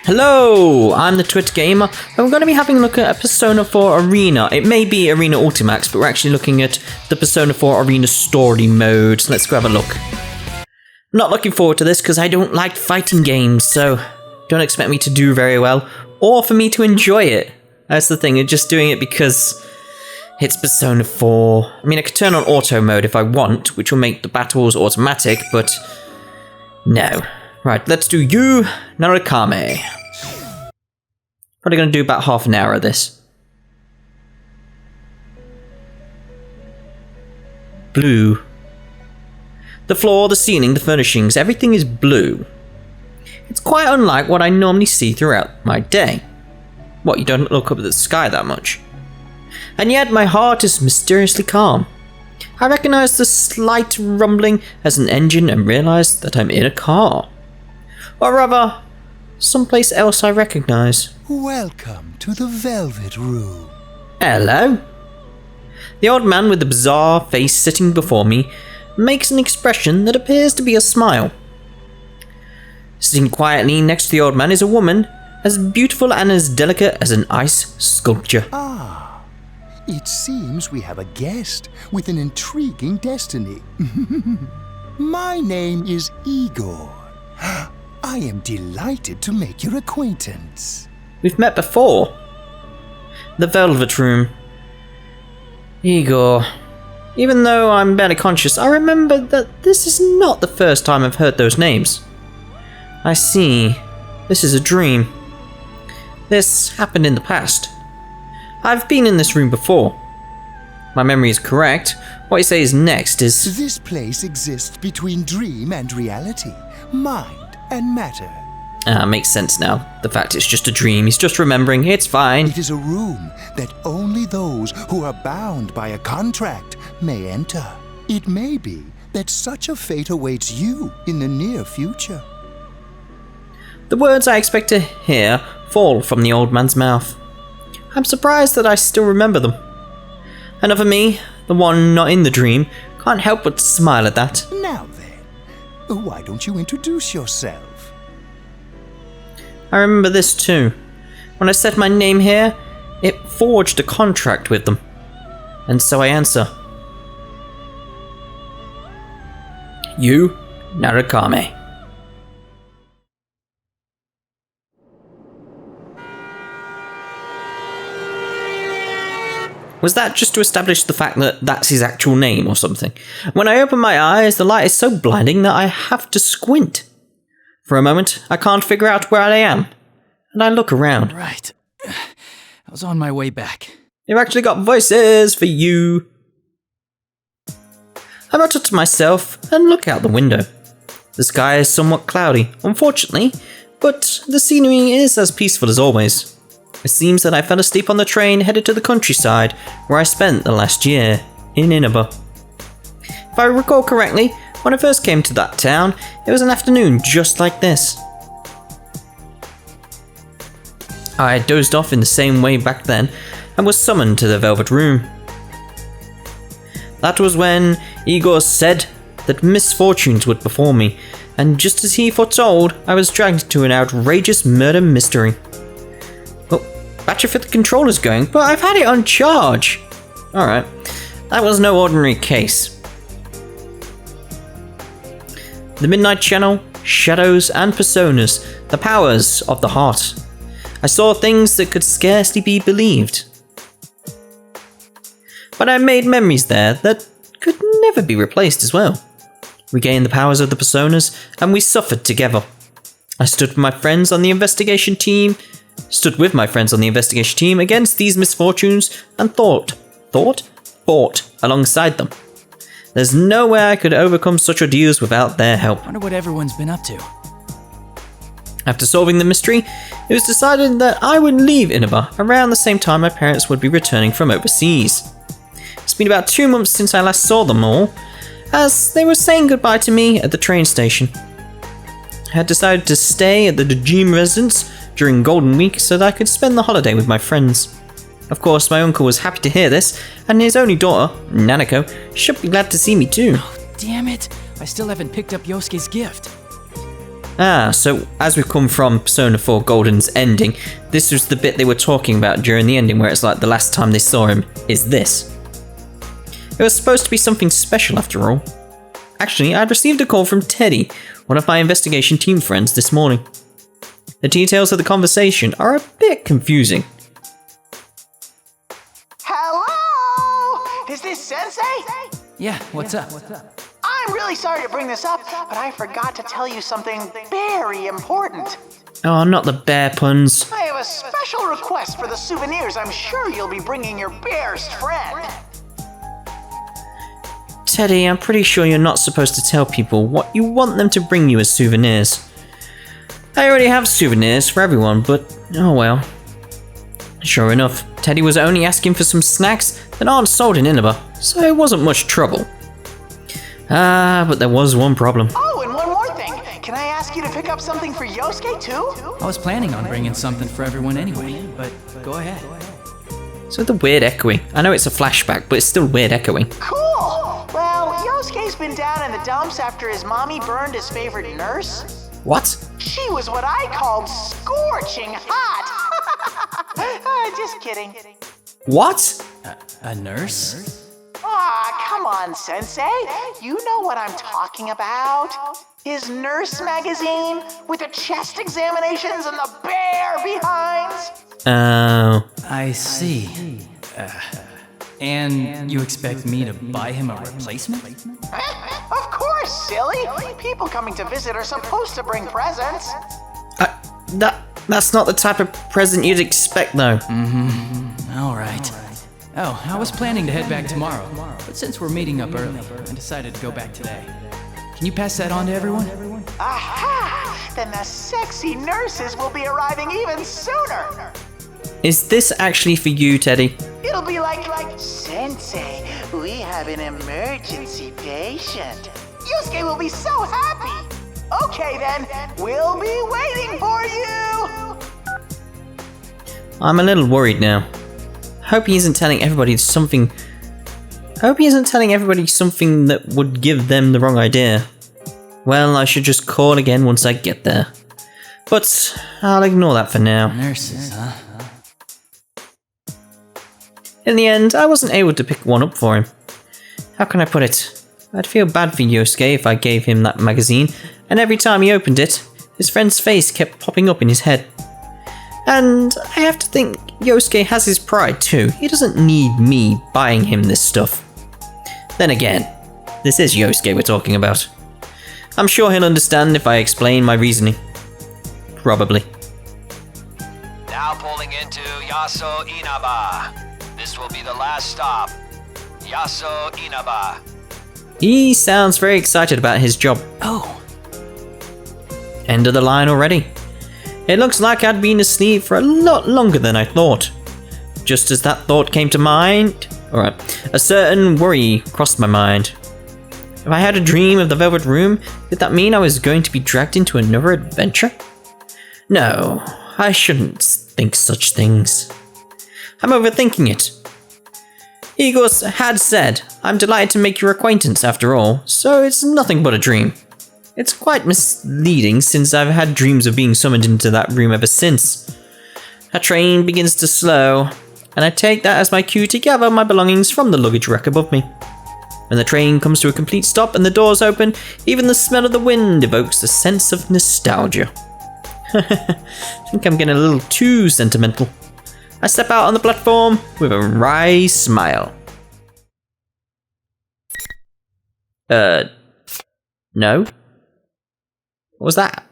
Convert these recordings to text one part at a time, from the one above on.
Hello, I'm the Twit Gamer, and we're going to be having a look at a Persona 4 Arena. It may be Arena Ultimax, but we're actually looking at the Persona 4 Arena story mode, so let's go have a look. I'm not looking forward to this because I don't like fighting games, so don't expect me to do very well, or for me to enjoy it. That's the thing, I'm just doing it because it's Persona 4. I mean, I could turn on auto mode if I want, which will make the battles automatic, but no. Right, let's do you, Narukame. Probably going to do about half an hour of this. Blue. The floor, the ceiling, the furnishings, everything is blue. It's quite unlike what I normally see throughout my day. What, you don't look up at the sky that much? And yet my heart is mysteriously calm. I recognize the slight rumbling as an engine and realize that I'm in a car. Or rather, someplace else I recognize. Welcome to the Velvet Room. Hello. The old man with the bizarre face sitting before me makes an expression that appears to be a smile. Sitting quietly next to the old man is a woman as beautiful and as delicate as an ice sculpture. Ah, it seems we have a guest with an intriguing destiny. My name is Igor. I am delighted to make your acquaintance. We've met before. The Velvet Room. Igor. Even though I'm barely conscious, I remember that this is not the first time I've heard those names. I see. This is a dream. This happened in the past. I've been in this room before. My memory is correct. What you say is next is... This place exists between dream and reality, mind and matter. Makes sense now. The fact it's just a dream, he's just remembering, it's fine. It is a room that only those who are bound by a contract may enter. It may be that such a fate awaits you in the near future. The words I expect to hear fall from the old man's mouth. I'm surprised that I still remember them. Another me, the one not in the dream, can't help but smile at that. Now then, why don't you introduce yourself? I remember this too. When I said my name here, it forged a contract with them. And so I answer. You, Narukame. Was that just to establish the fact that that's his actual name or something? When I open my eyes, the light is so blinding that I have to squint. For a moment, I can't figure out where I am, and I look around. Right. I was on my way back. They've actually got voices for you. I mutter to myself and look out the window. The sky is somewhat cloudy, unfortunately, but the scenery is as peaceful as always. It seems that I fell asleep on the train headed to the countryside, where I spent the last year, in Inaba. If I recall correctly, when I first came to that town, it was an afternoon just like this. I dozed off in the same way back then, and was summoned to the Velvet Room. That was when Igor said that misfortunes would befall me, and just as he foretold, I was dragged into an outrageous murder mystery. Oh, battery for the controller's going, but I've had it on charge. Alright, that was no ordinary case. The Midnight Channel, shadows and personas, the powers of the heart. I saw things that could scarcely be believed. But I made memories there that could never be replaced as well. We gained the powers of the personas and we suffered together. I stood with my friends on the investigation team against these misfortunes and fought alongside them. There's no way I could overcome such ordeals without their help. Wonder what everyone's been up to. After solving the mystery, it was decided that I would leave Inaba around the same time my parents would be returning from overseas. It's been about 2 months since I last saw them all, as they were saying goodbye to me at the train station. I had decided to stay at the Dojima residence during Golden Week so that I could spend the holiday with my friends. Of course, my uncle was happy to hear this, and his only daughter, Nanako, should be glad to see me too. Oh, damn it. I still haven't picked up Yosuke's gift. Ah, so as we've come from Persona 4 Golden's ending, this was the bit they were talking about during the ending where it's like the last time they saw him is this. It was supposed to be something special after all. Actually, I'd received a call from Teddy, one of my investigation team friends, this morning. The details of the conversation are a bit confusing. Hello? Is this Sensei? Yeah, what's up? I'm really sorry to bring this up, but I forgot to tell you something very important. Oh, not the bear puns. I have a special request for the souvenirs I'm sure you'll be bringing your bear's friend. Teddy, I'm pretty sure you're not supposed to tell people what you want them to bring you as souvenirs. I already have souvenirs for everyone, but oh well. Sure enough, Teddy was only asking for some snacks that aren't sold in Inaba, so it wasn't much trouble. But there was one problem. Oh, and one more thing. Can I ask you to pick up something for Yosuke too? I was planning on bringing something for everyone anyway, but go ahead. So the weird echoing. I know it's a flashback, but it's still weird echoing. Cool! Well, Yosuke's been down in the dumps after his mommy burned his favorite nurse. What? She was what I called scorching hot. Just kidding. What? A nurse? Aw, come on, Sensei. You know what I'm talking about. His nurse magazine with the chest examinations and the bear behinds. Oh. I see. And you expect me to buy him a replacement? Of course, silly. People coming to visit are supposed to bring presents. That's not the type of present you'd expect, though. All right. Oh, I was planning to head back tomorrow, but since we're meeting up early, I decided to go back today. Can you pass that on to everyone? Aha! Then the sexy nurses will be arriving even sooner. Is this actually for you, Teddy? It'll be like, Sensei, we have an emergency patient. Yosuke will be so happy. Okay then, we'll be waiting for you. I'm a little worried now. Hope he isn't telling everybody something that would give them the wrong idea. Well, I should just call again once I get there. But I'll ignore that for now. Nurses, huh? In the end, I wasn't able to pick one up for him. How can I put it? I'd feel bad for Yosuke if I gave him that magazine, and every time he opened it, his friend's face kept popping up in his head. And I have to think Yosuke has his pride too. He doesn't need me buying him this stuff. Then again, this is Yosuke we're talking about. I'm sure he'll understand if I explain my reasoning. Probably. Now pulling into Yaso Inaba. This will be the last stop. Yaso Inaba. He sounds very excited about his job. Oh. End of the line already. It looks like I'd been asleep for a lot longer than I thought. Just as that thought came to mind, a certain worry crossed my mind. If I had a dream of the Velvet Room, did that mean I was going to be dragged into another adventure? No, I shouldn't think such things. I'm overthinking it. Igor had said, I'm delighted to make your acquaintance after all, so it's nothing but a dream. It's quite misleading since I've had dreams of being summoned into that room ever since. A train begins to slow, and I take that as my cue to gather my belongings from the luggage rack above me. When the train comes to a complete stop and the doors open, even the smell of the wind evokes a sense of nostalgia. I think I'm getting a little too sentimental. I step out on the platform with a wry smile. No? What was that?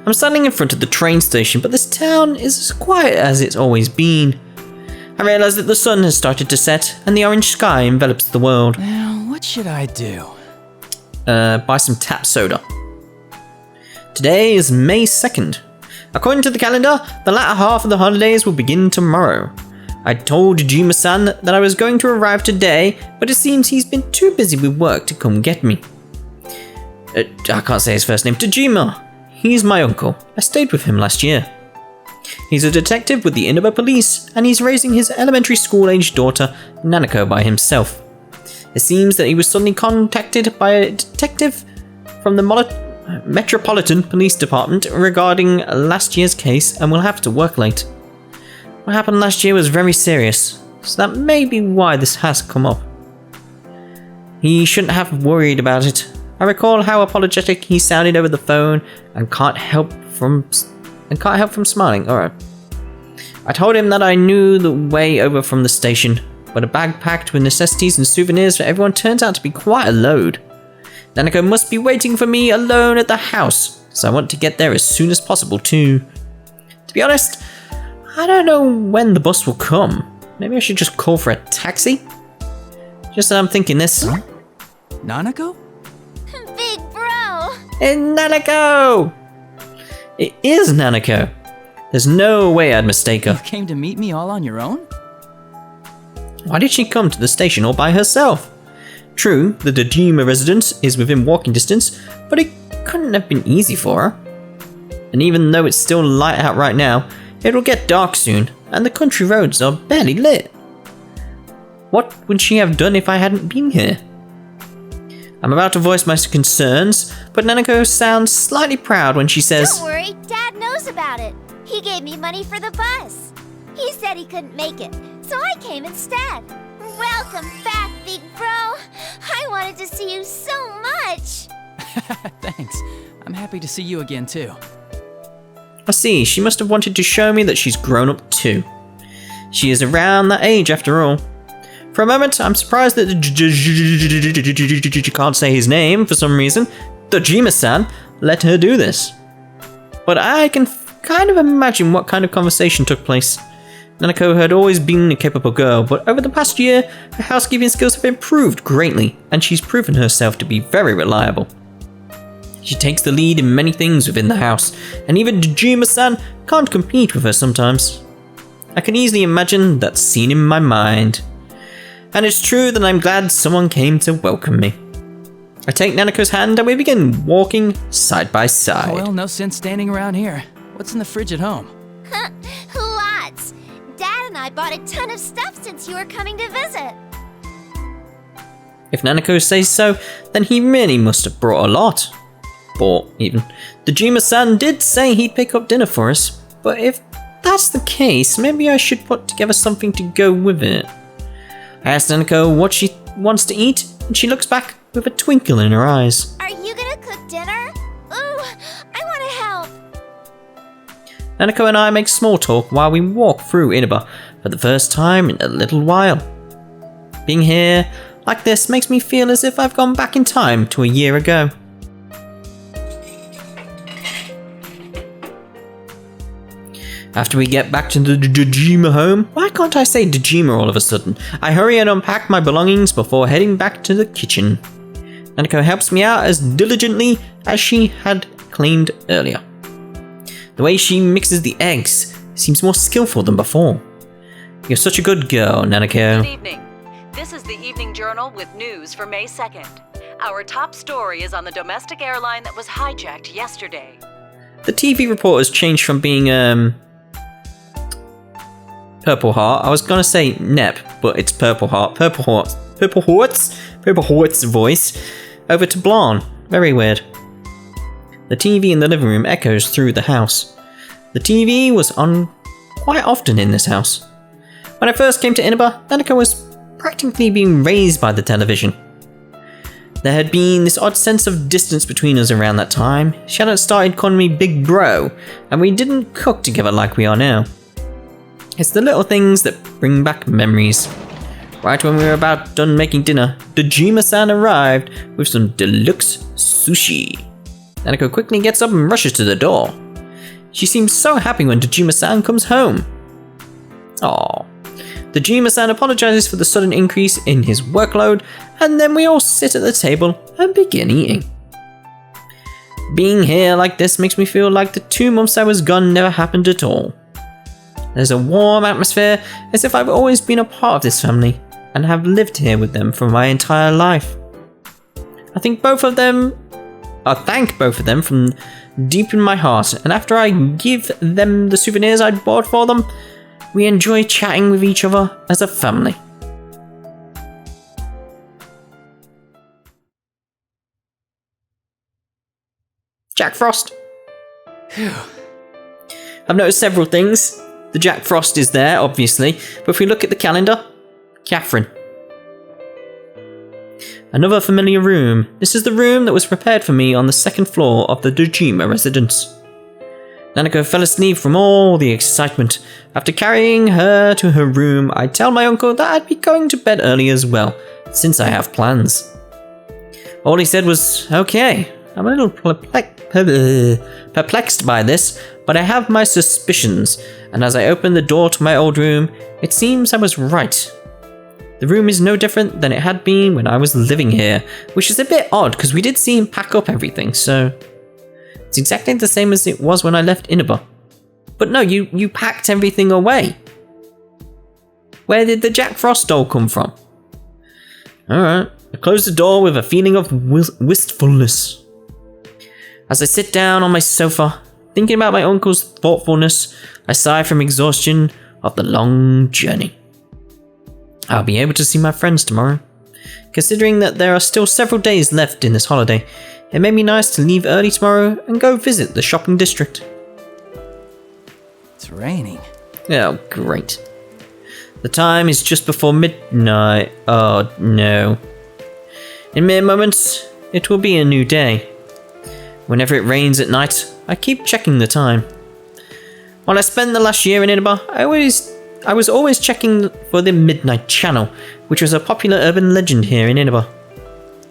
I'm standing in front of the train station, but this town is as quiet as it's always been. I realise that the sun has started to set, and the orange sky envelops the world. Now, what should I do? Buy some tap soda. Today is May 2nd. According to the calendar, the latter half of the holidays will begin tomorrow. I told Dojima-san that I was going to arrive today, but it seems he's been too busy with work to come get me. I can't say his first name. Dojima. He's my uncle. I stayed with him last year. He's a detective with the Inaba police, and he's raising his elementary school-aged daughter, Nanako, by himself. It seems that he was suddenly contacted by a detective from the Metropolitan Police Department regarding last year's case and will have to work late. What happened last year was very serious, so that may be why this has come up. He shouldn't have worried about it. I recall how apologetic he sounded over the phone and can't help from smiling. Alright. I told him that I knew the way over from the station, but a bag packed with necessities and souvenirs for everyone turns out to be quite a load. Nanako must be waiting for me alone at the house, so I want to get there as soon as possible too. To be honest, I don't know when the bus will come. Maybe I should just call for a taxi? Just that I'm thinking this. Huh? Nanako? Big bro! It's Nanako! It is Nanako. There's no way I'd mistake her. You came to meet me all on your own? Why did she come to the station all by herself? True, the Dojima residence is within walking distance, but it couldn't have been easy for her. And even though it's still light out right now, it'll get dark soon, and the country roads are barely lit. What would she have done if I hadn't been here? I'm about to voice my concerns, but Nanako sounds slightly proud when she says, Don't worry, Dad knows about it. He gave me money for the bus. He said he couldn't make it, so I came instead. Welcome back, big bro. I wanted to see you so much. Thanks. I'm happy to see you again too. I see, she must have wanted to show me that she's grown up too. She is around that age after all. For a moment, I'm surprised that can't say his name for some reason. Dojima-san let her do this. But I can kind of imagine what kind of conversation took place. Nanako had always been a capable girl, but over the past year, her housekeeping skills have improved greatly, and she's proven herself to be very reliable. She takes the lead in many things within the house, and even Dojima-san can't compete with her sometimes. I can easily imagine that scene in my mind. And it's true that I'm glad someone came to welcome me. I take Nanako's hand and we begin walking side by side. Oh, well, no sense standing around here. What's in the fridge at home? Lots. Dad and I bought a ton of stuff since you were coming to visit. If Nanako says so, then he really must have brought a lot. Bought, even. Dojima-san did say he'd pick up dinner for us, but if that's the case, maybe I should put together something to go with it. I asked Nanako what she wants to eat, and she looks back with a twinkle in her eyes. Are you gonna cook dinner? Ooh, I wanna help. Nanako and I make small talk while we walk through Inaba for the first time in a little while. Being here like this makes me feel as if I've gone back in time to a year ago. After we get back to the Dojima home, why can't I say Dojima all of a sudden? I hurry and unpack my belongings before heading back to the kitchen. Nanako helps me out as diligently as she had claimed earlier. The way she mixes the eggs seems more skillful than before. You're such a good girl, Nanako. Good evening. This is the Evening Journal with news for May 2nd. Our top story is on the domestic airline that was hijacked yesterday. The TV report has changed from being, Purple Heart. I was gonna say Nep, but it's Purple Heart. Purple Heart's voice over to Blanc. Very weird. The TV in the living room echoes through the house. The TV was on quite often in this house. When I first came to Inaba, Nanako was practically being raised by the television. There had been this odd sense of distance between us around that time. She hadn't started calling me Big Bro, and we didn't cook together like we are now. It's the little things that bring back memories. Right when we were about done making dinner, Dojima-san arrived with some deluxe sushi. Nanako quickly gets up and rushes to the door. She seems so happy when Dojima-san comes home. Aww. Dojima-san apologizes for the sudden increase in his workload, and then we all sit at the table and begin eating. Being here like this makes me feel like the 2 months I was gone never happened at all. There's a warm atmosphere, as if I've always been a part of this family, and have lived here with them for my entire life. I thank both of them from deep in my heart, and after I give them the souvenirs I bought for them, we enjoy chatting with each other as a family. Jack Frost. I've noticed several things. The Jack Frost is there, obviously, but if we look at the calendar, Catherine. Another familiar room. This is the room that was prepared for me on the second floor of the Dojima residence. Nanako fell asleep from all the excitement. After carrying her to her room, I tell my uncle that I'd be going to bed early as well, since I have plans. All he said was, okay. I'm a little perplexed by this, but I have my suspicions, and as I open the door to my old room, it seems I was right. The room is no different than it had been when I was living here, which is a bit odd because we did see him pack up everything, so it's exactly the same as it was when I left Inaba. But no, you packed everything away. Where did the Jack Frost doll come from? Alright, I closed the door with a feeling of wistfulness. As I sit down on my sofa, thinking about my uncle's thoughtfulness, I sigh from exhaustion of the long journey. I'll be able to see my friends tomorrow. Considering that there are still several days left in this holiday, it may be nice to leave early tomorrow and go visit the shopping district. It's raining. Oh, great. The time is just before midnight. Oh, no. In mere moments, it will be a new day. Whenever it rains at night, I keep checking the time. While I spent the last year in Inaba, I was always checking for the midnight channel, which was a popular urban legend here in Inaba.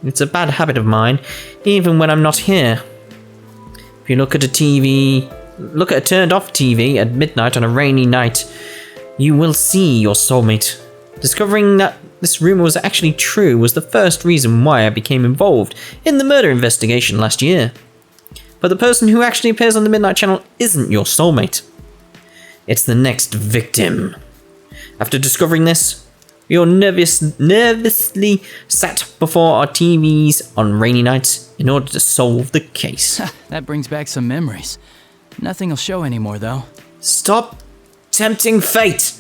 It's a bad habit of mine, even when I'm not here. If you look at a turned off TV at midnight on a rainy night, you will see your soulmate. Discovering that this rumor was actually true was the first reason why I became involved in the murder investigation last year. But the person who actually appears on the midnight channel isn't your soulmate. It's the next victim. After discovering this, we all nervously sat before our TVs on rainy nights in order to solve the case. That brings back some memories. Nothing will show anymore, though. Stop tempting fate!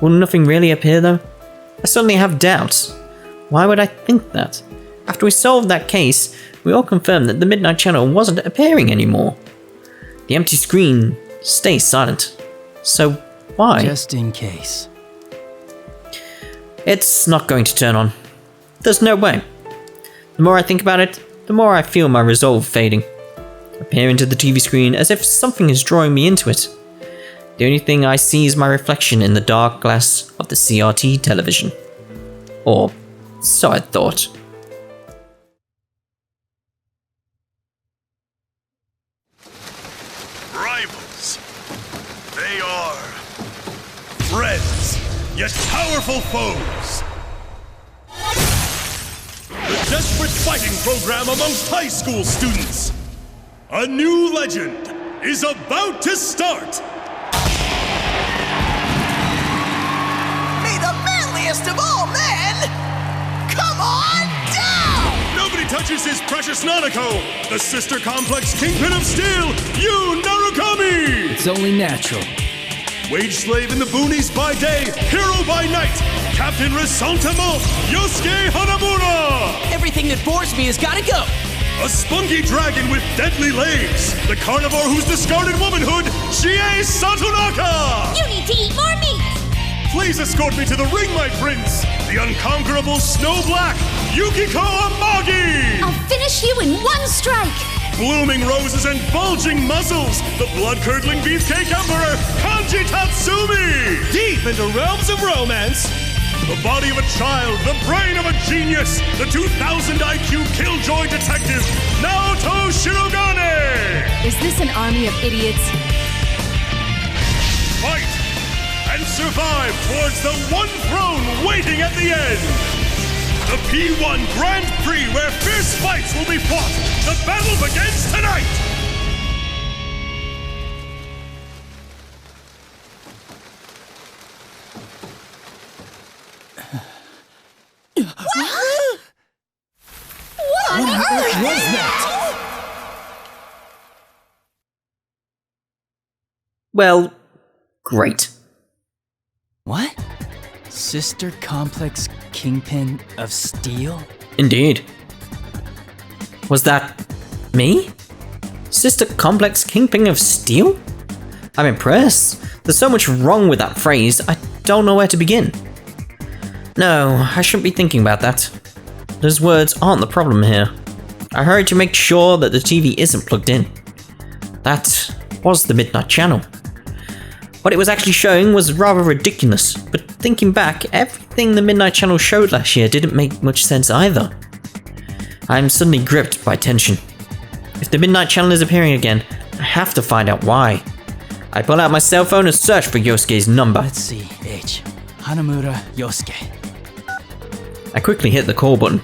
Will nothing really appear, though? I suddenly have doubts. Why would I think that? After we solved that case, we all confirmed that the Midnight Channel wasn't appearing anymore. The empty screen stays silent. So why? Just in case. It's not going to turn on. There's no way. The more I think about it, the more I feel my resolve fading. I peer into the TV screen as if something is drawing me into it. The only thing I see is my reflection in the dark glass of the CRT television. Or so I thought. Rivals. They are friends, yet powerful foes. The desperate fighting program amongst high school students. A new legend is about to start. May the manliest of all men come on down! Nobody touches his precious Nanako, the sister complex kingpin of steel, Yu Narukami! It's only natural. Wage slave in the boonies by day, hero by night, Captain Resentiment, Yosuke Hanamura! Everything that bores me has gotta go! A spunky dragon with deadly legs, the carnivore whose discarded womanhood, Chie Satonaka! You need to eat more meat! Please escort me to the ring, my prince, the unconquerable Snow Black, Yukiko Amagi! I'll finish you in one strike! Blooming roses and bulging muzzles, the blood-curdling beefcake emperor, Kanji Tatsumi! Deep into realms of romance, the body of a child, the brain of a genius, the 2000 IQ killjoy detective, Naoto Shirogane! Is this an army of idiots? Fight and survive towards the one throne waiting at the end! The P1 Grand Prix where fierce fights will be fought! The battle begins tonight! What on earth was that? Well, great. What? Sister complex kingpin of steel? Indeed. Was that me? Sister Complex Kingpin of Steel? I'm impressed. There's so much wrong with that phrase, I don't know where to begin. No, I shouldn't be thinking about that. Those words aren't the problem here. I hurried to make sure that the TV isn't plugged in. That was the Midnight Channel. What it was actually showing was rather ridiculous, but thinking back, everything the Midnight Channel showed last year didn't make much sense either. I'm suddenly gripped by tension. If the Midnight Channel is appearing again, I have to find out why. I pull out my cell phone and search for Yosuke's number. Let's see, H. Hanamura Yosuke. I quickly hit the call button.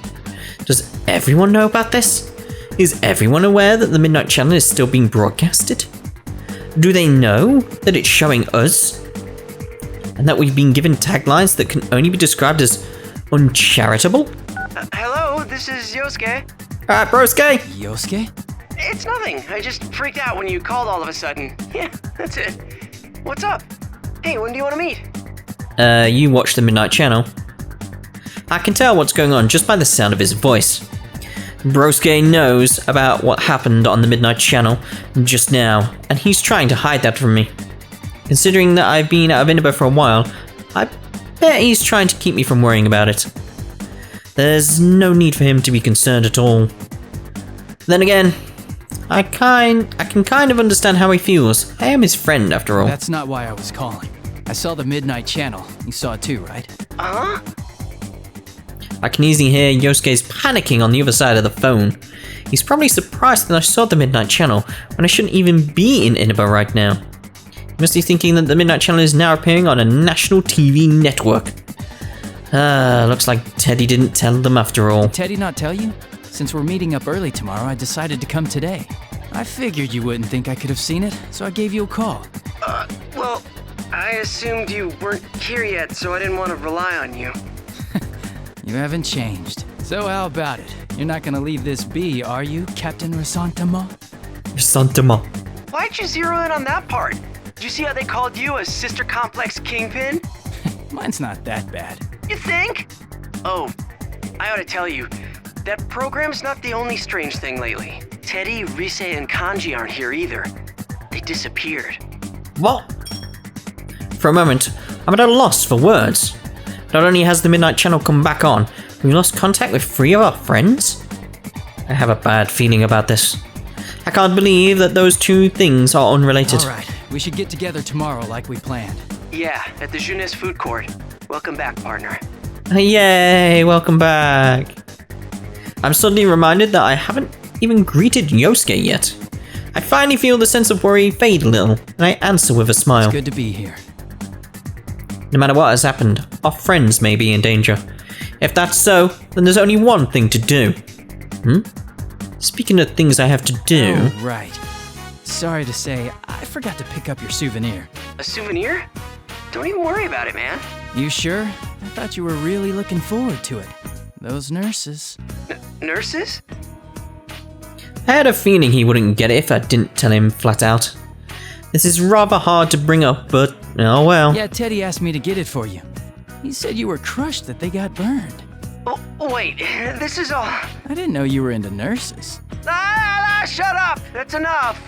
Does everyone know about this? Is everyone aware that the Midnight Channel is still being broadcasted? Do they know that it's showing us? And that we've been given taglines that can only be described as uncharitable? Hello, this is Yosuke. Brosuke? Yosuke? It's nothing. I just freaked out when you called all of a sudden. Yeah, that's it. What's up? Hey, when do you want to meet? You watch the Midnight Channel. I can tell what's going on just by the sound of his voice. Brosuke knows about what happened on the Midnight Channel just now, and he's trying to hide that from me. Considering that I've been out of Inaba for a while, I bet he's trying to keep me from worrying about it. There's no need for him to be concerned at all. Then again, I can kind of understand how he feels. I am his friend after all. That's not why I was calling. I saw the Midnight Channel. You saw it too, right? Uh-huh. I can easily hear Yosuke's panicking on the other side of the phone. He's probably surprised that I saw the Midnight Channel when I shouldn't even be in Inaba right now. He must be thinking that the Midnight Channel is now appearing on a national TV network. Looks like Teddy didn't tell them after all. Did Teddy not tell you? Since we're meeting up early tomorrow, I decided to come today. I figured you wouldn't think I could have seen it, so I gave you a call. Well, I assumed you weren't here yet, so I didn't want to rely on you. You haven't changed. So how about it? You're not gonna leave this be, are you, Captain Reinstating? Reinstating. Why'd you zero in on that part? Did you see how they called you a Sister Complex Kingpin? Mine's not that bad. You think? Oh, I ought to tell you, that program's not the only strange thing lately. Teddy, Rise, and Kanji aren't here either. They disappeared. What? For a moment, I'm at a loss for words. Not only has the Midnight Channel come back on, we lost contact with 3 of our friends? I have a bad feeling about this. I can't believe that those 2 things are unrelated. Alright, we should get together tomorrow like we planned. Yeah, at the Jeunesse food court. Welcome back, partner. Yay, welcome back. I'm suddenly reminded that I haven't even greeted Yosuke yet. I finally feel the sense of worry fade a little, and I answer with a smile. It's good to be here. No matter what has happened, our friends may be in danger. If that's so, then there's only one thing to do. Speaking of things I have to do... Oh, right. Sorry to say, I forgot to pick up your souvenir. A souvenir? Don't even worry about it, man. You sure? I thought you were really looking forward to it. Those nurses. Nurses? I had a feeling he wouldn't get it if I didn't tell him flat out. This is rather hard to bring up, but oh well. Yeah, Teddy asked me to get it for you. He said you were crushed that they got burned. Oh, wait, this is all... I didn't know you were into nurses. Shut up! That's enough!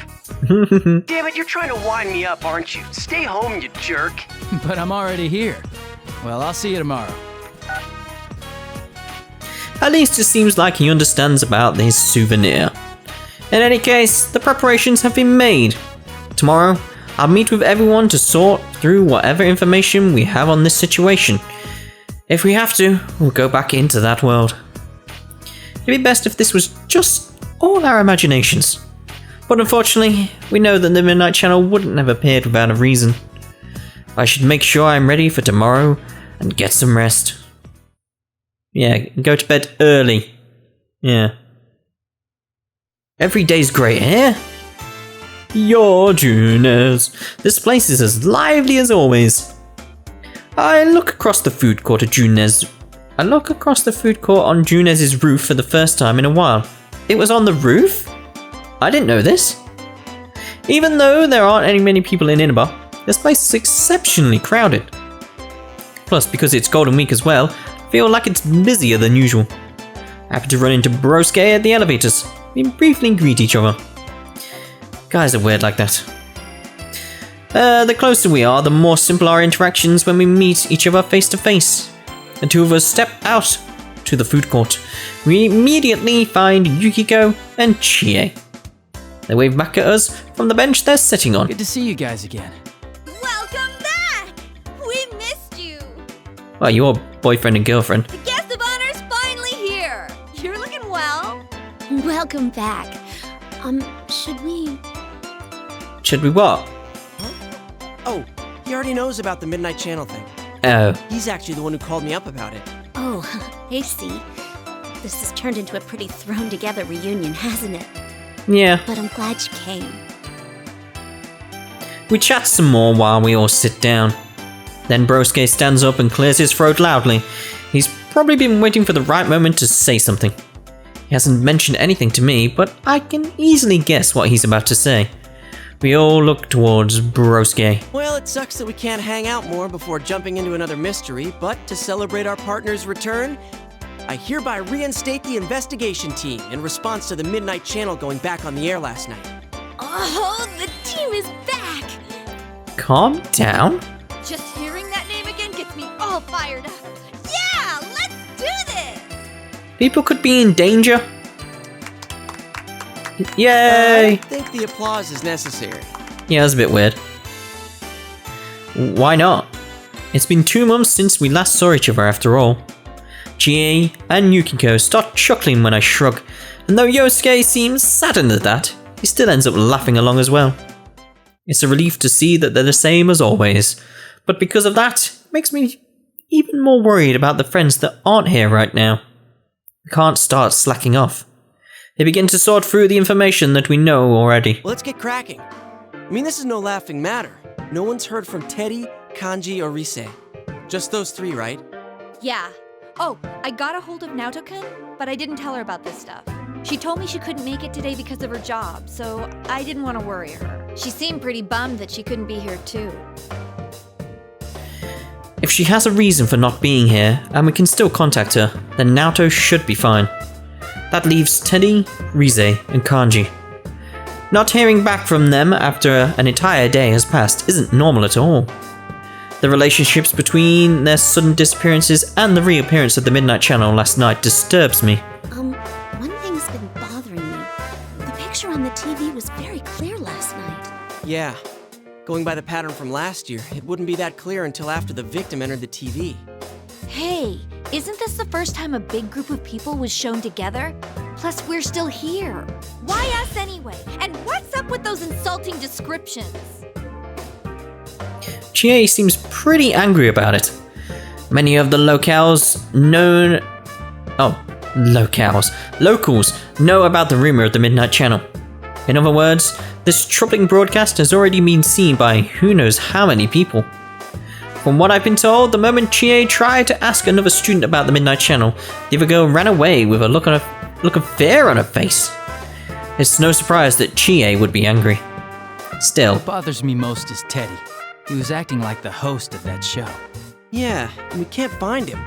Damn it, you're trying to wind me up, aren't you? Stay home, you jerk. But I'm already here. Well, I'll see you tomorrow. At least it seems like he understands about his souvenir. In any case, the preparations have been made. Tomorrow, I'll meet with everyone to sort through whatever information we have on this situation. If we have to, we'll go back into that world. It'd be best if this was just all our imaginations. But unfortunately, we know that the Midnight Channel wouldn't have appeared without a reason. I should make sure I'm ready for tomorrow and get some rest. Yeah, go to bed early. Yeah. Every day's great, eh? Your Junes. This place is as lively as always. I look across the food court at Junes. I look across the food court on Junes' roof for the first time in a while. It was on the roof? I didn't know this. Even though there aren't any many people in Inaba, this place is exceptionally crowded. Plus, because it's Golden Week as well, I feel like it's busier than usual. I happen to run into Brosuke at the elevators. We briefly greet each other. Guys are weird like that. The closer we are, the more simple our interactions when we meet each other face to face. The two of us step out to the food court. We immediately find Yukiko and Chie. They wave back at us from the bench they're sitting on. Good to see you guys again. Welcome back! We missed you! Well, your boyfriend and girlfriend. The guest of honor's finally here! You're looking well. Welcome back. Should we... Should we what? Oh, he already knows about the Midnight Channel thing. Oh. He's actually the one who called me up about it. Oh, I see. This has turned into a pretty thrown-together reunion, hasn't it? Yeah. But I'm glad you came. We chat some more while we all sit down. Then Brosuke stands up and clears his throat loudly. He's probably been waiting for the right moment to say something. He hasn't mentioned anything to me, but I can easily guess what he's about to say. We all look towards Brosuke. Well, it sucks that we can't hang out more before jumping into another mystery, but to celebrate our partner's return, I hereby reinstate the investigation team in response to the Midnight Channel going back on the air last night. Oh, the team is back! Calm down. Just hearing that name again gets me all fired up. Yeah, let's do this! People could be in danger. Yay! I think the applause is necessary. Yeah, that's a bit weird. Why not? It's been 2 months since we last saw each other after all. Chie and Yukiko start chuckling when I shrug, and though Yosuke seems saddened at that, he still ends up laughing along as well. It's a relief to see that they're the same as always, but because of that, it makes me even more worried about the friends that aren't here right now. We can't start slacking off. They begin to sort through the information that we know already. Let's get cracking. I mean, this is no laughing matter. No one's heard from Teddy, Kanji, or Rise. Just those 3, right? Yeah. Oh, I got a hold of Naoto-kun, but I didn't tell her about this stuff. She told me she couldn't make it today because of her job, so I didn't want to worry her. She seemed pretty bummed that she couldn't be here too. If she has a reason for not being here, and we can still contact her, then Naoto should be fine. That leaves Teddy, Rise, and Kanji. Not hearing back from them after an entire day has passed isn't normal at all. The relationships between their sudden disappearances and the reappearance of the Midnight Channel last night disturbs me. One thing's been bothering me. The picture on the TV was very clear last night. Yeah. Going by the pattern from last year, it wouldn't be that clear until after the victim entered the TV. Hey, isn't this the first time a big group of people was shown together? Plus, we're still here. Why us anyway? And what's up with those insulting descriptions? Chie seems pretty angry about it. Many of the locals know about the rumor of the Midnight Channel. In other words, this troubling broadcast has already been seen by who knows how many people. From what I've been told, the moment Chie tried to ask another student about the Midnight Channel, the other girl ran away with a look of fear on her face. It's no surprise that Chie would be angry. Still, What bothers me most is Teddy. He was acting like the host of that show. Yeah, and we can't find him.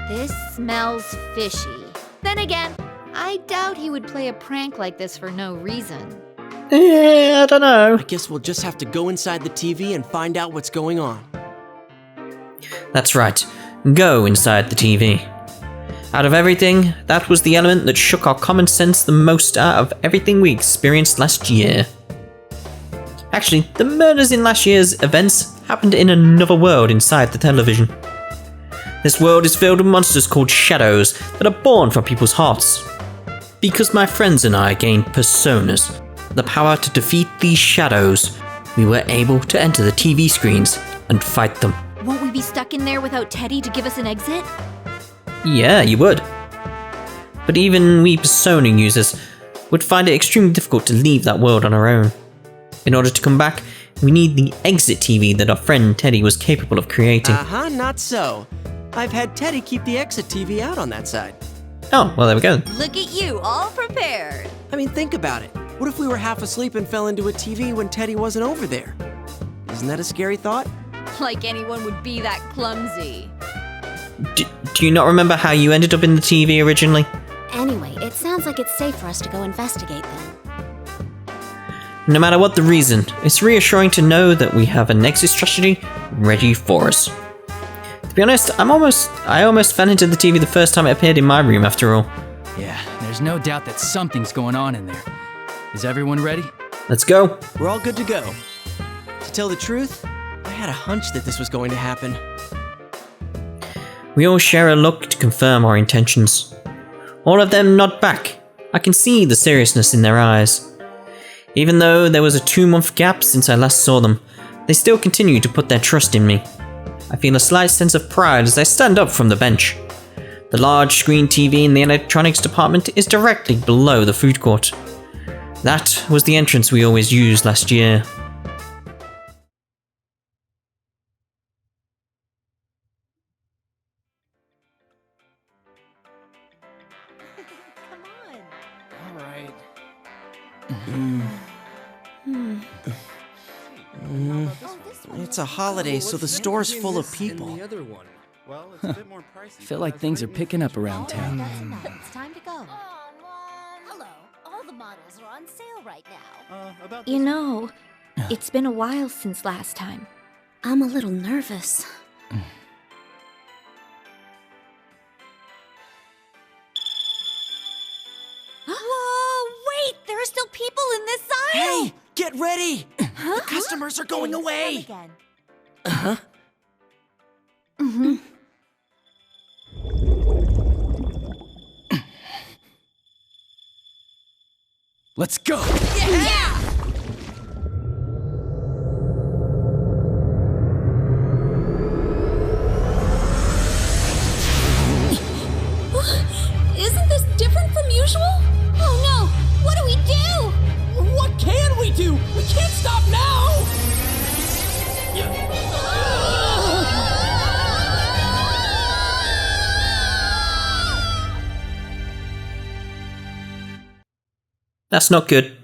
This smells fishy. Then again, I doubt he would play a prank like this for no reason. I don't know. I guess we'll just have to go inside the TV and find out what's going on. That's right, go inside the TV. Out of everything, that was the element that shook our common sense the most out of everything we experienced last year. Actually, the murders in last year's events happened in another world inside the television. This world is filled with monsters called shadows that are born from people's hearts. Because my friends and I gained personas, the power to defeat these shadows, we were able to enter the TV screens and fight them. Won't we be stuck in there without Teddy to give us an exit? Yeah, you would. But even we persona users would find it extremely difficult to leave that world on our own. In order to come back, we need the exit TV that our friend Teddy was capable of creating. Not so. I've had Teddy keep the exit TV out on that side. Oh, well there we go. Look at you, all prepared. I mean, think about it. What if we were half asleep and fell into a TV when Teddy wasn't over there? Isn't that a scary thought? Like anyone would be that clumsy. Do you not remember how you ended up in the TV originally? Anyway, it sounds like it's safe for us to go investigate them. No matter what the reason, it's reassuring to know that we have an exit strategy ready for us. To be honest, I almost fell into the TV the first time it appeared in my room after all. Yeah, there's no doubt that something's going on in there. Is everyone ready? Let's go. We're all good to go. To tell the truth, I had a hunch that this was going to happen. We all share a look to confirm our intentions. All of them nod back. I can see the seriousness in their eyes. Even though there was a 2-month gap since I last saw them, they still continue to put their trust in me. I feel a slight sense of pride as I stand up from the bench. The large screen TV in the electronics department is directly below the food court. That was the entrance we always used last year. It's a holiday, so the store's full of people. I feel like things are picking up around town. That's enough. It's time to go. Mom. Hello. All the models are on sale right now. You know, it's been a while since last time. I'm a little nervous. Whoa! Wait! There are still people in this aisle! Hey! Get ready! The customers are going away! Uh-huh. Mm-hmm. Let's go! Yeah! Isn't this different from usual? Oh no! What do we do? What can we do? We can't stop now! That's not good.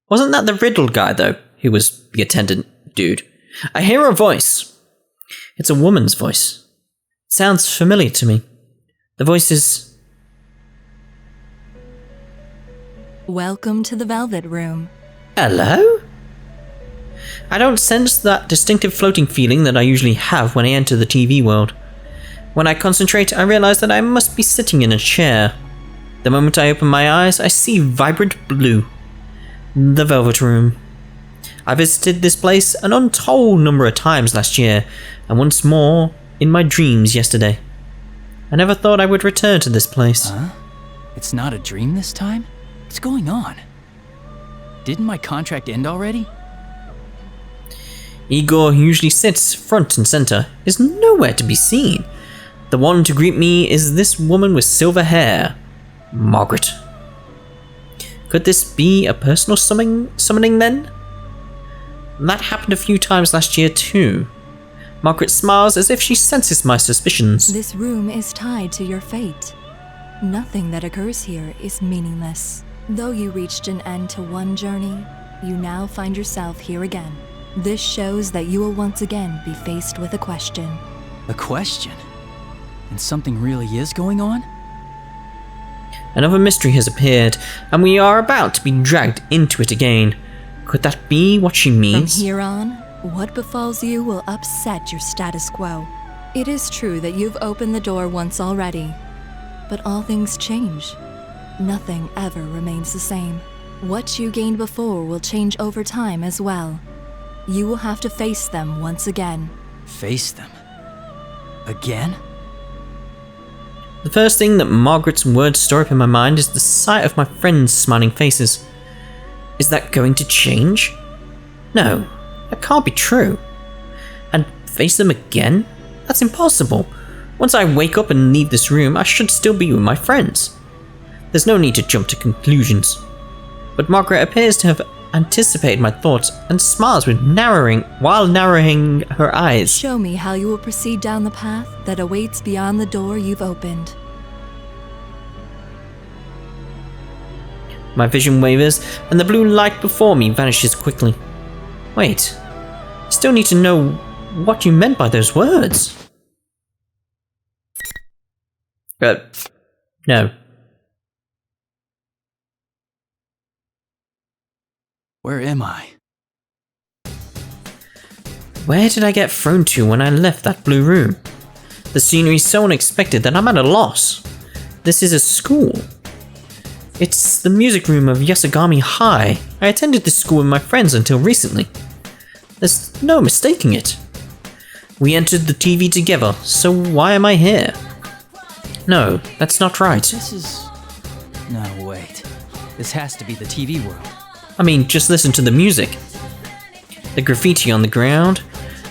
Wasn't that the riddle guy, though, who was the attendant dude? I hear a voice. It's a woman's voice. It sounds familiar to me. The voice is... Welcome to the Velvet Room. Hello? I don't sense that distinctive floating feeling that I usually have when I enter the TV world. When I concentrate, I realize that I must be sitting in a chair. The moment I open my eyes, I see vibrant blue. The Velvet Room. I visited this place an untold number of times last year, and once more in my dreams yesterday. I never thought I would return to this place. Huh? It's not a dream this time? What's going on? Didn't my contract end already? Igor, who usually sits front and center, is nowhere to be seen. The one to greet me is this woman with silver hair, Margaret. Could this be a personal summoning then? That happened a few times last year too. Margaret smiles as if she senses my suspicions. This room is tied to your fate. Nothing that occurs here is meaningless. Though you reached an end to one journey, you now find yourself here again. This shows that you will once again be faced with a question. A question? And something really is going on? Another mystery has appeared, and we are about to be dragged into it again. Could that be what she means? From here on, what befalls you will upset your status quo. It is true that you've opened the door once already, but all things change. Nothing ever remains the same. What you gained before will change over time as well. You will have to face them once again. Face them? Again? The first thing that Margaret's words store up in my mind is the sight of my friends' smiling faces. Is that going to change? No, that can't be true. And face them again? That's impossible. Once I wake up and leave this room, I should still be with my friends. There's no need to jump to conclusions. But Margaret appears to have anticipated my thoughts and smiles while narrowing her eyes. Show me how you will proceed down the path that awaits beyond the door you've opened. My vision wavers, and the blue light before me vanishes quickly. Wait, I still need to know what you meant by those words. No. Where am I? Where did I get thrown to when I left that blue room? The scenery is so unexpected that I'm at a loss. This is a school. It's the music room of Yasogami High. I attended this school with my friends until recently. There's no mistaking it. We entered the TV together, so why am I here? No, that's not right. This is... No, wait. This has to be the TV world. I mean, just listen to the music. The graffiti on the ground.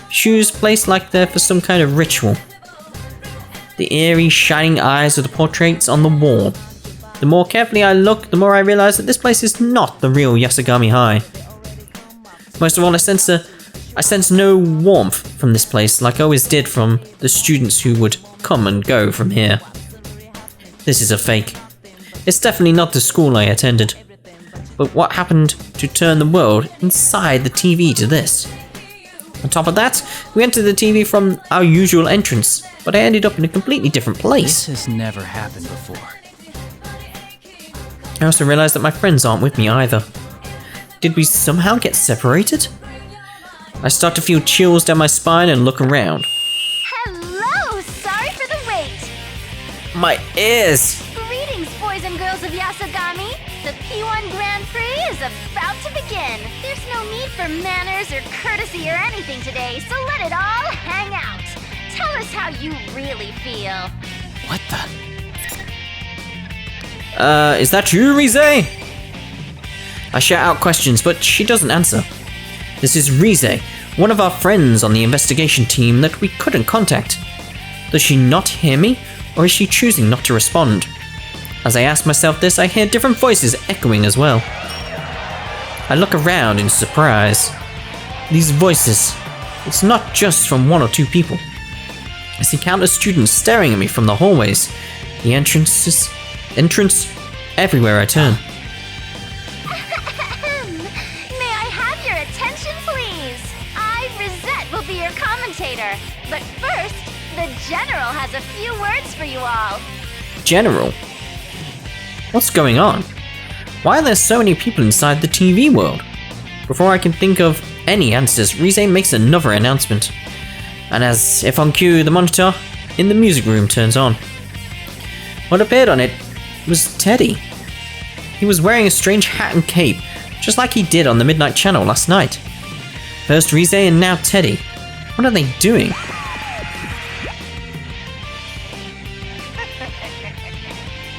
Shoes placed like they're for some kind of ritual. The eerie, shining eyes of the portraits on the wall. The more carefully I look, the more I realize that this place is not the real Yasogami High. Most of all, I sense no warmth from this place like I always did from the students who would come and go from here. This is a fake. It's definitely not the school I attended. But what happened to turn the world inside the TV to this? On top of that, we entered the TV from our usual entrance, but I ended up in a completely different place. This has never happened before. I also realized that my friends aren't with me either. Did we somehow get separated? I start to feel chills down my spine and look around. Hello! Sorry for the wait! My ears! Greetings, boys and girls of Yasogami! The P1 Grand Prix is about to begin! There's no need for manners or courtesy or anything today, so let it all hang out! Tell us how you really feel! What the? Is that you, Rize? I shout out questions, but she doesn't answer. This is Rize, one of our friends on the investigation team that we couldn't contact. Does she not hear me, or is she choosing not to respond? As I ask myself this, I hear different voices echoing as well. I look around in surprise. These voices, it's not just from one or two people. I see countless students staring at me from the hallways, the entrance everywhere I turn. May I have your attention, please? I, Rosette, will be your commentator. But first, the General has a few words for you all. General? What's going on? Why are there so many people inside the TV world? Before I can think of any answers, Rize makes another announcement. And as if on cue, the monitor in the music room turns on. What appeared on it was Teddy. He was wearing a strange hat and cape, just like he did on the Midnight Channel last night. First Rize and now Teddy. What are they doing?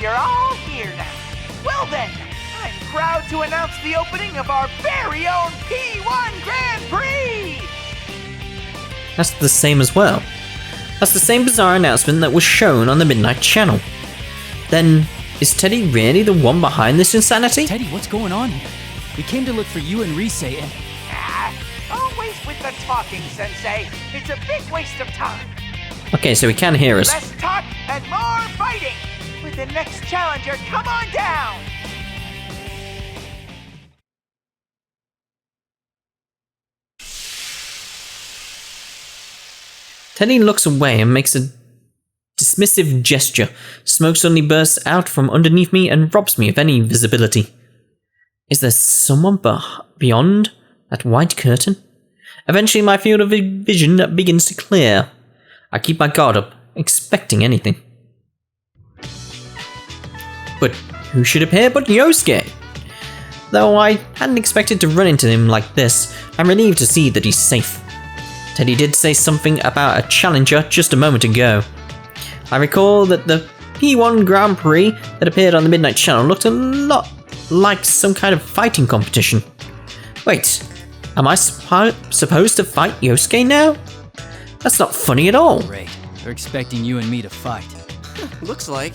You're all here now. Well then, I'm proud to announce the opening of our very own P1 Grand Prix! That's the same as well. That's the same bizarre announcement that was shown on the Midnight Channel. Then, is Teddy really the one behind this insanity? Teddy, what's going on here? We came to look for you and Rize and... Always with the talking, Sensei. It's a big waste of time. Okay, so he can hear us. Less talk and more fighting! With the next challenger, come on down! Teddy looks away and makes a dismissive gesture. Smoke suddenly bursts out from underneath me and robs me of any visibility. Is there someone beyond that white curtain? Eventually my field of vision begins to clear. I keep my guard up, expecting anything. But who should appear but Yosuke? Though I hadn't expected to run into him like this, I'm relieved to see that he's safe. Teddy did say something about a challenger just a moment ago. I recall that the P1 Grand Prix that appeared on the Midnight Channel looked a lot like some kind of fighting competition. Wait, am I supposed to fight Yosuke now? That's not funny at all. Great, they're expecting you and me to fight. Looks like.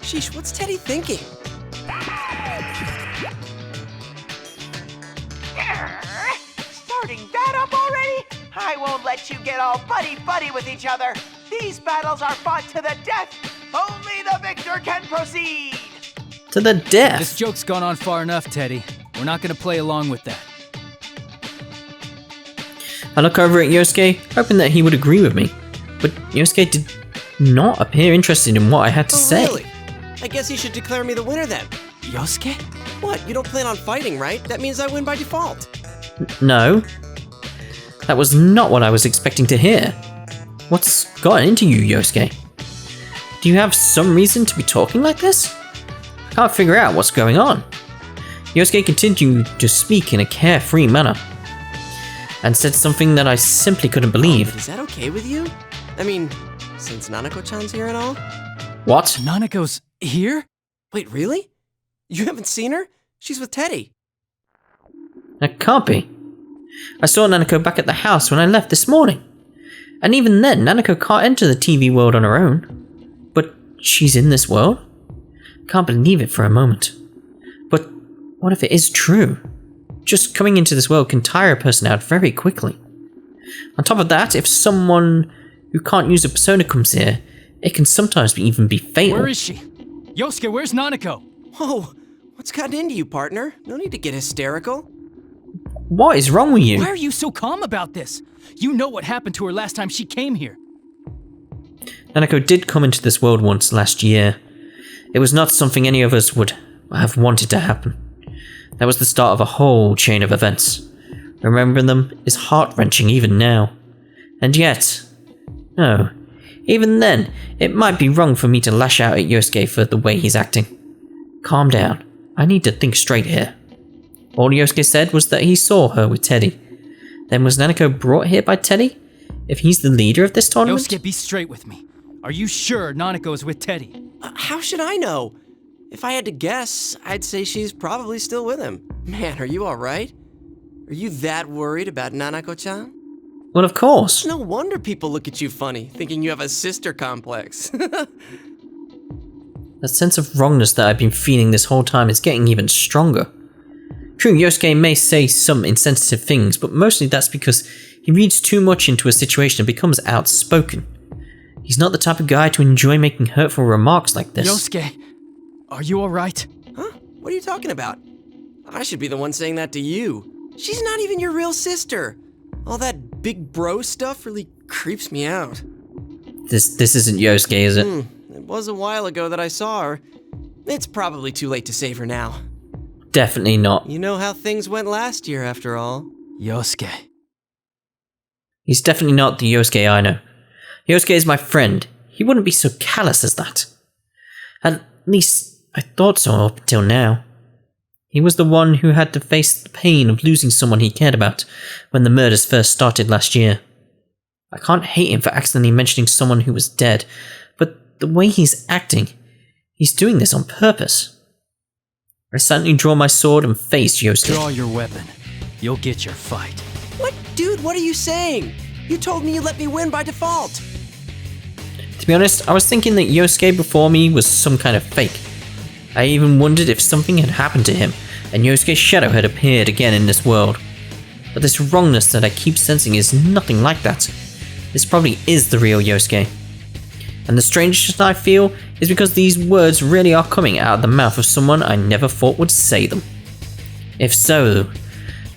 Sheesh, what's Teddy thinking? Starting that up already? I won't let you get all buddy-buddy with each other. These battles are fought to the death. Only the victor can proceed. To the death? This joke's gone on far enough, Teddy. We're not gonna play along with that. I look over at Yosuke, hoping that he would agree with me. But Yosuke did not appear interested in what I had to say. Really? I guess he should declare me the winner then. Yosuke? What, you don't plan on fighting, right? That means I win by default. No. That was not what I was expecting to hear. What's gotten into you, Yosuke? Do you have some reason to be talking like this? I can't figure out what's going on. Yosuke continued to speak in a carefree manner, and said something that I simply couldn't believe. Is that okay with you? I mean, since Nanako-chan's here and all? What? Nanako's here? Wait, really? You haven't seen her? She's with Teddy. That can't be. I saw Nanako back at the house when I left this morning. And even then, Nanako can't enter the TV world on her own. But she's in this world? Can't believe it for a moment. But what if it is true? Just coming into this world can tire a person out very quickly. On top of that, if someone who can't use a persona comes here, it can sometimes even be fatal. Where is she? Yosuke, where's Nanako? Whoa, what's gotten into you, partner? No need to get hysterical. What is wrong with you? Why are you so calm about this? You know what happened to her last time she came here. Nanako did come into this world once last year. It was not something any of us would have wanted to happen. That was the start of a whole chain of events. Remembering them is heart-wrenching even now. And yet, no, even then, it might be wrong for me to lash out at Yosuke for the way he's acting. Calm down. I need to think straight here. All Yosuke said was that he saw her with Teddy. Then was Nanako brought here by Teddy? If he's the leader of this tournament? Yosuke, be straight with me. Are you sure Nanako's with Teddy? How should I know? If I had to guess, I'd say she's probably still with him. Man, are you alright? Are you that worried about Nanako-chan? Well, of course. No wonder people look at you funny, thinking you have a sister complex. That sense of wrongness that I've been feeling this whole time is getting even stronger. True, Yosuke may say some insensitive things, but mostly that's because he reads too much into a situation and becomes outspoken. He's not the type of guy to enjoy making hurtful remarks like this. Yosuke, are you alright? Huh? What are you talking about? I should be the one saying that to you. She's not even your real sister. All that big bro stuff really creeps me out. This isn't Yosuke, is it? It was a while ago that I saw her. It's probably too late to save her now. Definitely not. You know how things went last year, after all. Yosuke. He's definitely not the Yosuke I know. Yosuke is my friend. He wouldn't be so callous as that. At least, I thought so up until now. He was the one who had to face the pain of losing someone he cared about when the murders first started last year. I can't hate him for accidentally mentioning someone who was dead, but the way he's acting, he's doing this on purpose. I suddenly draw my sword and face Yosuke. Draw your weapon. You'll get your fight. What? Dude, what are you saying? You told me you let me win by default. To be honest, I was thinking that Yosuke before me was some kind of fake. I even wondered if something had happened to him, and Yosuke's shadow had appeared again in this world. But this wrongness that I keep sensing is nothing like that. This probably is the real Yosuke. And the strangest I feel is because these words really are coming out of the mouth of someone I never thought would say them. If so,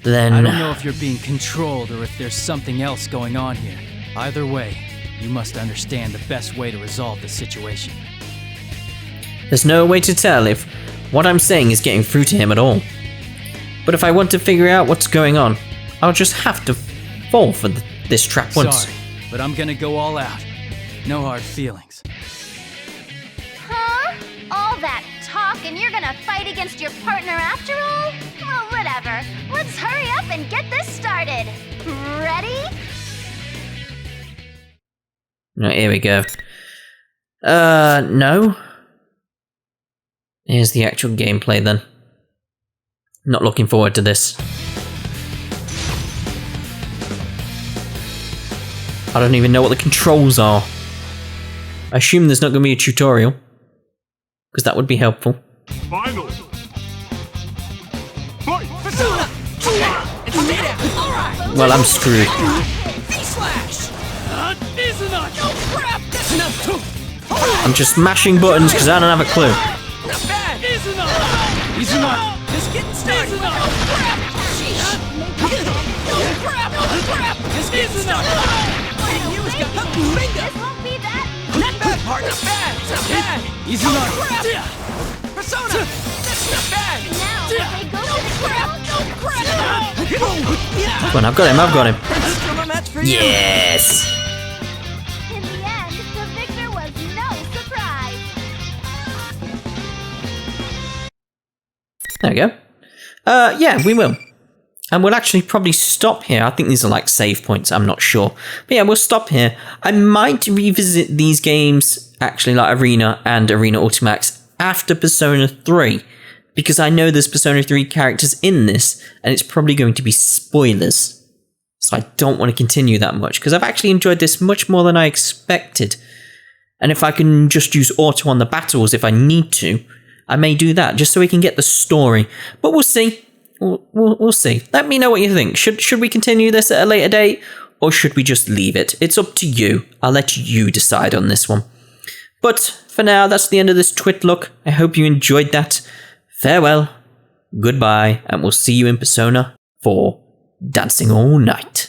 then... I don't know if you're being controlled or if there's something else going on here. Either way, you must understand the best way to resolve the situation. There's no way to tell if what I'm saying is getting through to him at all. But if I want to figure out what's going on, I'll just have to fall for this trap once. Sorry, but I'm gonna go all out. No hard feelings. Huh? All that talk and you're gonna fight against your partner after all? Well, whatever. Let's hurry up and get this started. Ready? Oh, here we go. No. Here's the actual gameplay then. Not looking forward to this. I don't even know what the controls are. I assume there's not going to be a tutorial, because that would be helpful. Final. Fight! Well, I'm screwed. I'm just mashing buttons because I don't have a clue. Just getting started. This won't be that. Not bad, partner. Not bad. Not bad. Easy enough. Persona. Now, will they go for the kill? Come on, I've got him. Still a match for you. Yes! In the end, the victor was no surprise. There we go. Yeah, we will. And we'll actually probably stop here. I think these are like save points, I'm not sure. But yeah, we'll stop here. I might revisit these games, actually, like Arena and Arena Ultimax, after Persona 3. Because I know there's Persona 3 characters in this, and it's probably going to be spoilers. So I don't want to continue that much, because I've actually enjoyed this much more than I expected. And if I can just use auto on the battles if I need to, I may do that, just so we can get the story. But we'll see. We'll see. Let me know what you think. Should we continue this at a later date, or should we just leave it? It's up to you. I'll let you decide on this one. But for now, that's the end of this Twit Look. I hope you enjoyed that. Farewell, goodbye, and we'll see you in Persona 4 Dancing All Night.